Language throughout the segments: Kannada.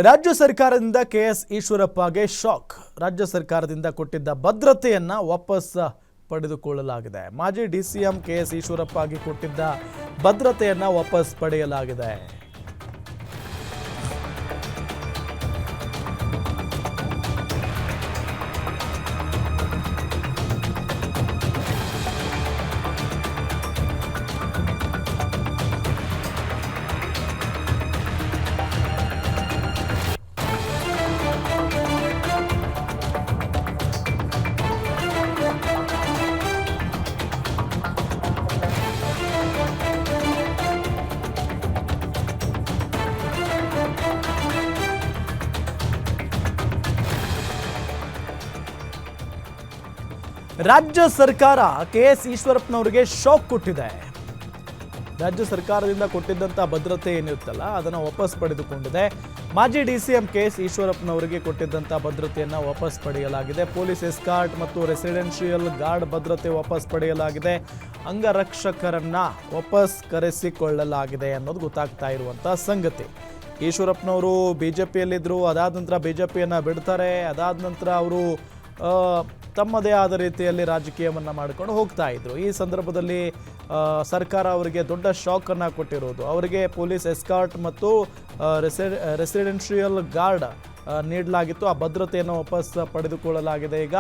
ರಾಜ್ಯ ಸರ್ಕಾರದಿಂದ ಕೆಎಸ್ ಈಶ್ವರಪ್ಪಗೆ ಶಾಕ್. ರಾಜ್ಯ ಸರ್ಕಾರದಿಂದ ಕೊಟ್ಟಿದ್ದ ಭದ್ರತೆಯನ್ನ ವಾಪಸ್ ಪಡೆದುಕೊಳ್ಳಲಾಗಿದೆ. ಮಾಜಿ ಡಿಸಿಎಂ ಕೆಎಸ್ ಈಶ್ವರಪ್ಪಗೆ ಕೊಟ್ಟಿದ್ದ ಭದ್ರತೆಯನ್ನ ವಾಪಸ್ ಪಡೆಯಲಾಗಿದೆ. ರಾಜ್ಯ ಸರ್ಕಾರ ಕೆಎಸ್ ಈಶ್ವರಪ್ಪನವರಿಗೆ ಶಾಕ್ ಕೊಟ್ಟಿದೆ. ರಾಜ್ಯ ಸರ್ಕಾರದಿಂದ ಕೊಟ್ಟಿದ್ದಂಥ ಭದ್ರತೆ ಏನಿರುತ್ತಲ್ಲ ಅದನ್ನು ವಾಪಸ್ ಪಡೆದುಕೊಂಡಿದೆ. ಮಾಜಿ ಡಿಸಿಎಂ ಕೆಎಸ್ ಈಶ್ವರಪ್ಪನವರಿಗೆ ಕೊಟ್ಟಿದ್ದಂಥ ಭದ್ರತೆಯನ್ನು ವಾಪಸ್ ಪಡೆಯಲಾಗಿದೆ. ಪೊಲೀಸ್ ಎಸ್ಕಾರ್ಟ್ ಮತ್ತು ರೆಸಿಡೆನ್ಷಿಯಲ್ ಗಾರ್ಡ್ ಭದ್ರತೆ ವಾಪಸ್ ಪಡೆಯಲಾಗಿದೆ. ಅಂಗರಕ್ಷಕರನ್ನ ವಾಪಸ್ ಕರೆಸಿಕೊಳ್ಳಲಾಗಿದೆ ಅನ್ನೋದು ಗೊತ್ತಾಗ್ತಾ ಇರುವಂಥ ಸಂಗತಿ. ಈಶ್ವರಪ್ಪನವರು ಬಿಜೆಪಿಯಲ್ಲಿದ್ದರು, ಅದಾದ ನಂತರ ಬಿಜೆಪಿಯನ್ನು ಬಿಡ್ತಾರೆ. ಅದಾದ ನಂತರ ಅವರು ತಮ್ಮದೇ ಆದ ರೀತಿಯಲ್ಲಿ ರಾಜಕೀಯವನ್ನು ಮಾಡಿಕೊಂಡು ಹೋಗ್ತಾ ಇದ್ರು. ಈ ಸಂದರ್ಭದಲ್ಲಿ ಸರ್ಕಾರ ಅವರಿಗೆ ದೊಡ್ಡ ಶಾಕನ್ನು ಕೊಟ್ಟಿರೋದು. ಅವರಿಗೆ ಪೊಲೀಸ್ ಎಸ್ಕಾರ್ಟ್ ಮತ್ತು ರೆಸಿಡೆನ್ಷಿಯಲ್ ಗಾರ್ಡ್ ನೀಡಲಾಗಿತ್ತು. ಆ ಭದ್ರತೆಯನ್ನು ವಾಪಸ್ ಪಡೆದುಕೊಳ್ಳಲಾಗಿದೆ. ಈಗ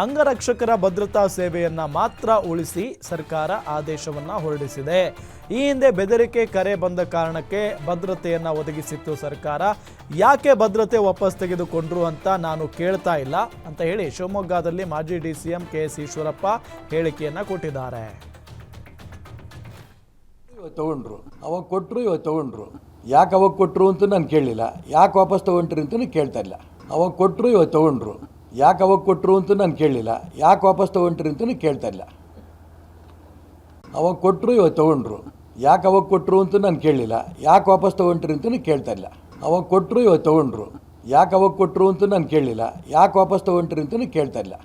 ಅಂಗರಕ್ಷಕರ ಭದ್ರತಾ ಸೇವೆಯನ್ನು ಮಾತ್ರ ಉಳಿಸಿ ಸರ್ಕಾರ ಆದೇಶವನ್ನು ಹೊರಡಿಸಿದೆ. ಈ ಹಿಂದೆ ಬೆದರಿಕೆ ಕರೆ ಬಂದ ಕಾರಣಕ್ಕೆ ಭದ್ರತೆಯನ್ನು ಒದಗಿಸಿತ್ತು ಸರ್ಕಾರ. ಯಾಕೆ ಭದ್ರತೆ ವಾಪಸ್ ತೆಗೆದುಕೊಂಡ್ರು ಅಂತ ನಾನು ಕೇಳ್ತಾ ಇಲ್ಲ ಅಂತ ಹೇಳಿ ಶಿವಮೊಗ್ಗದಲ್ಲಿ ಮಾಜಿ ಡಿಸಿಎಂ ಕೆಎಸ್ ಈಶ್ವರಪ್ಪ ಹೇಳಿಕೆಯನ್ನು ಕೊಟ್ಟಿದ್ದಾರೆ. ಇವತ್ತು ತಗೊಂಡ್ರು, ಅವಾಗ ಕೊಟ್ಟರು, ಇವತ್ತು ತಗೊಂಡ್ರು. ಯಾಕೆ ಅವಾಗ ಕೊಟ್ಟರು ಅಂತ ನಾನು ಕೇಳಲಿಲ್ಲ. ಯಾಕೆ ವಾಪಸ್ ತೊಗೊಂಡ್ರಿ ಅಂತ ಕೇಳ್ತಾ ಇಲ್ಲ. ಅವಾಗ ಕೊಟ್ಟರು, ಇವತ್ತು ತಗೊಂಡ್ರು. ಯಾಕೆ ಅವಾಗ ಕೊಟ್ಟರು ಅಂತ ನಾನು ಕೇಳಲಿಲ್ಲ. ಯಾಕೆ ವಾಪಸ್ ತೊಗೊಂಡ್ರಿ ಅಂತ ಕೇಳ್ತಾ ಇಲ್ಲ. ಅವಾಗ ಕೊಟ್ಟರು, ಇವತ್ತು ತಗೊಂಡ್ರು. ಯಾಕೆ ಅವಾಗ ಕೊಟ್ಟರು ಅಂತ ನಾನು ಕೇಳಲಿಲ್ಲ. ಯಾಕೆ ವಾಪಸ್ ತೊಗೊಂಡ್ರಿ ಅಂತ ಕೇಳ್ತಾ ಇಲ್ಲ. ಅವಾಗ ಕೊಟ್ಟರು, ಇವತ್ತು ತಗೊಂಡ್ರು. ಯಾಕೆ ಅವಾಗ ಕೊಟ್ಟರು ಅಂತ ನಾನು ಕೇಳಲಿಲ್ಲ. ಯಾಕೆ ವಾಪಸ್ ತೊಗೊಂಡ್ರಿ ಅಂತ ಕೇಳ್ತಾ ಇಲ್ಲ.